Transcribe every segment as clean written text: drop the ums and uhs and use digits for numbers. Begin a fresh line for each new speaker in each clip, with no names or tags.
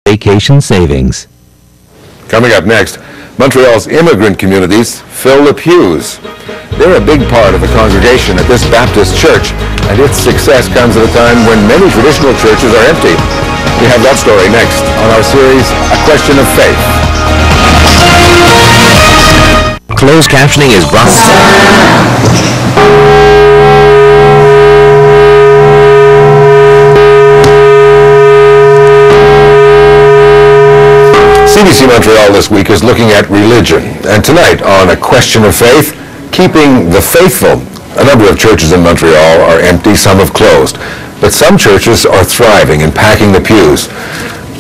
vacation savings.
Coming up next, Montreal's immigrant communities fill the pews. They're a big part of the congregation at this Baptist church, and its success comes at a time when many traditional churches are empty. We have that story next on our series, A Question of Faith.
Closed captioning is brought
CBC Montreal this week is looking at religion, and tonight on A Question of Faith, keeping the faithful. A number of churches in Montreal are empty, some have closed, but some churches are thriving and packing the pews.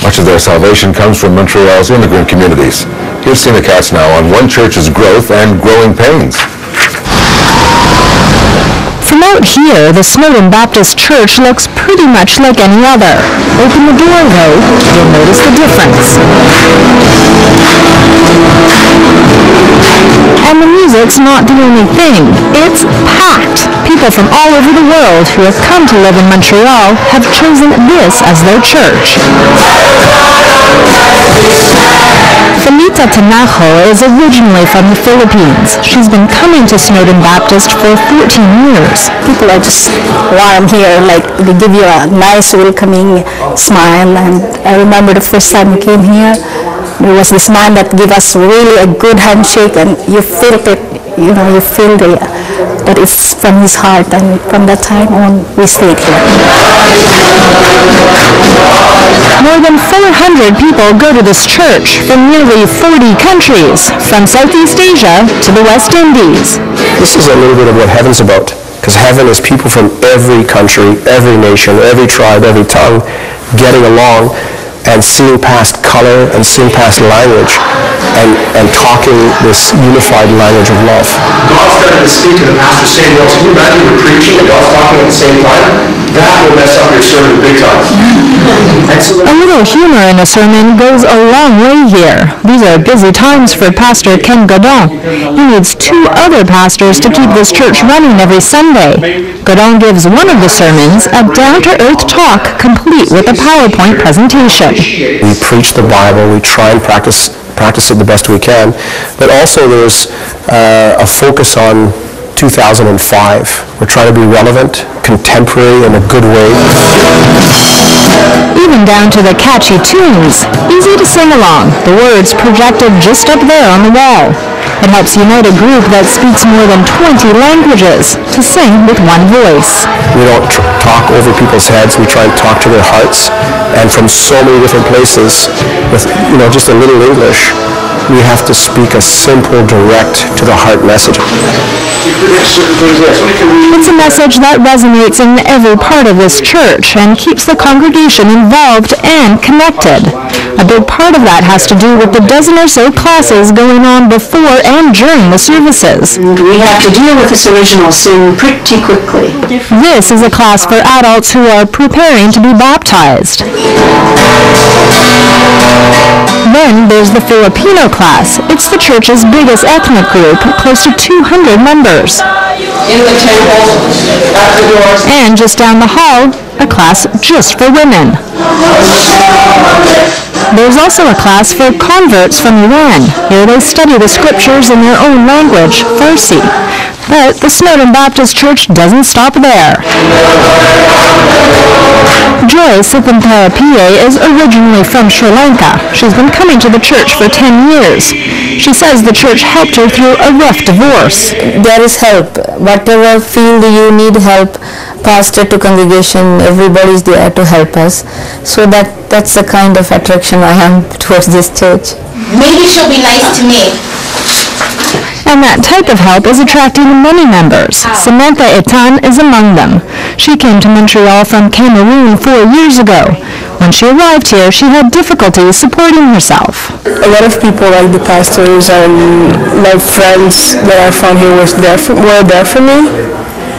Much of their salvation comes from Montreal's immigrant communities. Here's Sina Katz now on one church's growth and growing pains.
From out here, the Snowdon Baptist Church looks pretty much like any other. Open the door, though, you'll notice the difference. And the music's not the only thing. It's packed. People from all over the world who have come to live in Montreal have chosen this as their church. Felita Tanajo is originally from the Philippines. She's been coming to Snowdon Baptist for 14 years.
People are just warm here, like they give you a nice welcoming smile. And I remember the first time we came here, there was this man that gave us really a good handshake, and you feel it, you feel that it's from his heart, and from that time on, we stayed here.
More than 400 people go to this church from nearly 40 countries, from Southeast Asia to the West Indies.
This is a little bit of what heaven's about, because heaven is people from every country, every nation, every tribe, every tongue getting along and seeing past color and seeing past language and talking this unified language of love.
God started to speak to the pastor saying, well, can you imagine you're preaching and God's talking at the same time? That will mess up your sermon big time.
A little humor in a sermon goes a long way here. These are busy times for Pastor Ken Godon. He needs 2 other pastors to keep this church running every Sunday. Godon gives one of the sermons a down-to-earth talk complete with a PowerPoint presentation.
We preach the Bible, we try and practice it the best we can, but also there's a focus on 2005. We're trying to be relevant, contemporary in a good way.
Even down to the catchy tunes. Easy to sing along, the words projected just up there on the wall. It helps unite a group that speaks more than 20 languages to sing with one voice.
We don't talk over people's heads, we try and talk to their hearts, and from so many different places with just a little English, we have to speak a simple, direct, to-the-heart message.
It's a message that resonates in every part of this church and keeps the congregation involved and connected. A big part of that has to do with the dozen or so classes going on before and during the services.
We have to deal with this original sin pretty quickly.
This is a class for adults who are preparing to be baptized. Then there's the Filipino class. It's the church's biggest ethnic group, close to 200 members.
In the temple, at the doors.
And just down the hall, a class just for women. There's also a class for converts from Iran. Here they study the scriptures in their own language, Farsi. But the Snowdon Baptist Church doesn't stop there. Joy Sithantharapiye is originally from Sri Lanka. She's been coming to the church for 10 years. She says the church helped her through a rough divorce.
There is help. Whatever field you need help, pastor to congregation, everybody's there to help us. So that's the kind of attraction I am towards this church.
Maybe she'll be nice to me.
And that type of help is attracting many members. Samantha Etan is among them. She came to Montreal from Cameroon 4 years ago. When she arrived here, she had difficulty supporting herself.
A lot of people, like the pastors and my friends that I found here were there for me.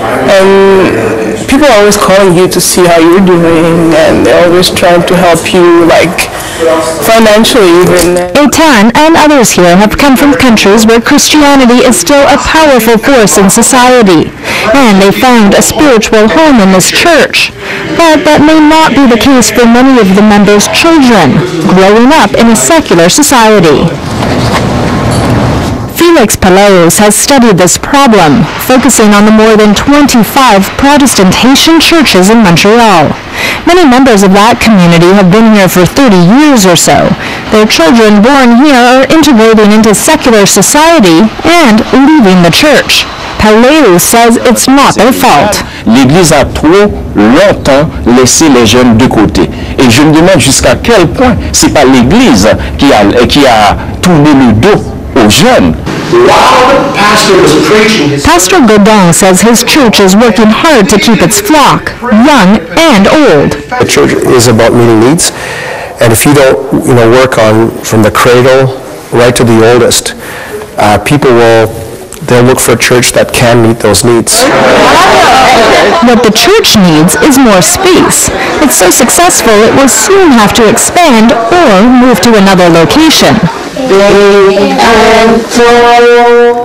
and people are always calling you to see how you're doing, and they're always trying to help you, like, financially even.
Eitan and others here have come from countries where Christianity is still a powerful force in society, and they found a spiritual home in this church. But that may not be the case for many of the members' children, growing up in a secular society. Felix Palaos has studied this problem, focusing on the more than 25 Protestant Haitian churches in Montreal. Many members of that community have been here for 30 years or so. Their children born here are integrating into secular society and leaving the church. Palaos says it's not their fault.
L'Église a trop longtemps laissé les jeunes de côté. Et je me demande jusqu'à quel point c'est pas l'Église qui a tourné le dos aux jeunes.
Pastor Godin says his church is working hard to keep its flock, young and old.
The church is about meeting needs, and if you don't, work on from the cradle right to the oldest, people they'll look for a church that can meet those needs.
What the church needs is more space. It's so successful it will soon have to expand or move to another location.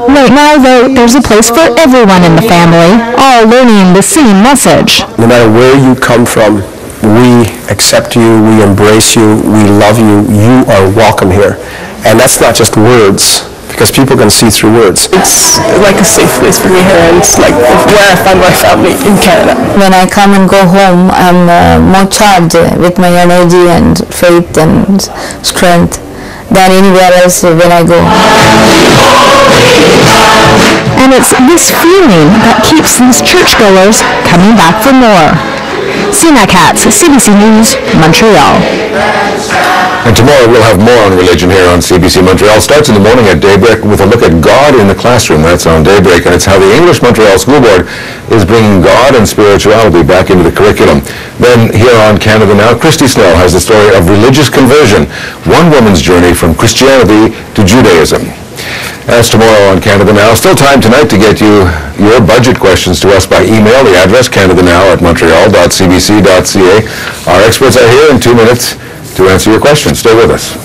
Right now, though, there's a place for everyone in the family, all learning the same message.
No matter where you come from, we accept you, we embrace you, we love you, you are welcome here. And that's not just words, because people can see through words.
It's like a safe place for me here, and it's like where I find my family in Canada.
When I come and go home, I'm more charged with my energy and faith and strength than anywhere else when I go.
And it's this feeling that keeps these churchgoers coming back for more. Sina Katz, CBC News, Montreal.
And tomorrow we'll have more on religion here on CBC Montreal. Starts in the morning at daybreak with a look at God in the classroom. That's on daybreak, and it's how the English Montreal School Board is bringing God and spirituality back into the curriculum. Then here on Canada Now, Christy Snell has the story of religious conversion, one woman's journey from Christianity to Judaism. That's tomorrow on Canada Now. Still time tonight to get you your budget questions to us by email. The address, canadanow@montreal.cbc.ca. Our experts are here in 2 minutes to answer your questions. Stay with us.